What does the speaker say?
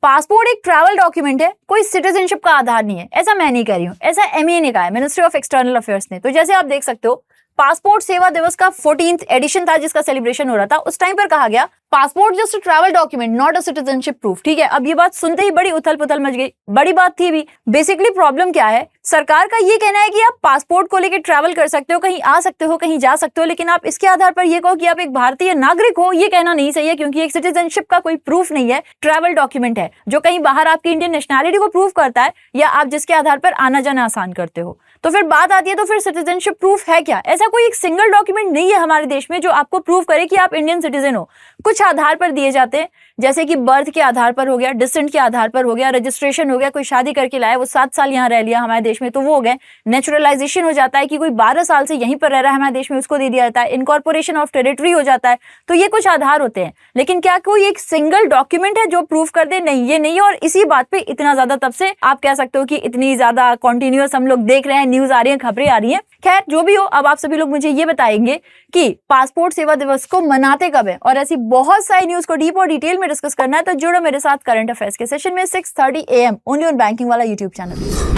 Passport एक travel document है, कोई सिटीजनशिप का आधार नहीं है। ऐसा मैं नहीं कह रही हूँ, ऐसा एमईए ने कहा है, मिनिस्ट्री ऑफ एक्सटर्नल अफेयर्स ने। तो जैसे आप देख सकते हो, पासपोर्ट सेवा दिवस का 14th एडिशन था जिसका सेलिब्रेशन हो रहा था, उस टाइम पर कहा गया passport just a travel document not a citizenship proof. ठीक है, अब ये बात सुनते ही बड़ी उथल पुथल मच गई, बड़ी बात थी भी। बेसिकली प्रॉब्लम क्या है, सरकार का ये कहना है कि आप पासपोर्ट को लेकर ट्रैवल कर सकते हो, कहीं आ सकते हो, कहीं जा सकते हो, लेकिन आप इसके आधार पर ये कहो कि आप एक भारतीय नागरिक हो, ये कहना नहीं सही है, क्योंकि एक सिटीजनशिप का कोई प्रूफ नहीं है, ट्रैवल डॉक्यूमेंट है जो कहीं बाहर आपकी इंडियन नेशनैलिटी को प्रूव करता है या आप जिसके आधार पर आना जाना आसान करते हो। तो फिर बात आती है, तो फिर सिटीजनशिप प्रूफ है क्या? ऐसा कोई एक सिंगल डॉक्यूमेंट नहीं है हमारे देश में जो आपको प्रूव करे कि आप इंडियन सिटीजन हो। कुछ आधार पर दिए जाते हैं, जैसे कि बर्थ के आधार पर हो गया, डिसेंट के आधार पर हो गया, रजिस्ट्रेशन हो गया, कोई शादी करके लाया, वो 7 साल यहाँ रह लिया हमारे देश में तो वो हो गए। नेचुरलाइजेशन हो जाता है कि कोई 12 साल से यहीं पर रह रहा है हमारे देश में, उसको दे दिया जाता है। इनकॉर्पोरेशन ऑफ टेरिटरी हो जाता है। तो ये कुछ आधार होते हैं, लेकिन क्या कोई एक सिंगल डॉक्यूमेंट है जो प्रूफ कर दे? नहीं, ये नहीं है। और इसी बात पे इतना ज्यादा, तब से आप कह सकते हो कि इतनी ज्यादा कॉन्टिन्यूअस हम लोग देख रहे हैं, न्यूज आ रही है, खबरें आ रही है। खैर जो भी हो, अब आप सभी लोग मुझे ये बताएंगे कि पासपोर्ट सेवा दिवस को मनाते कब है, और ऐसी बहुत सारी न्यूज को डीप और डिटेल में डिस्कस करना है तो जुड़ो मेरे साथ करंट अफेयर्स के सेशन में 6:30 AM ओनली ऑन बैंकिंग वाला यूट्यूब चैनल।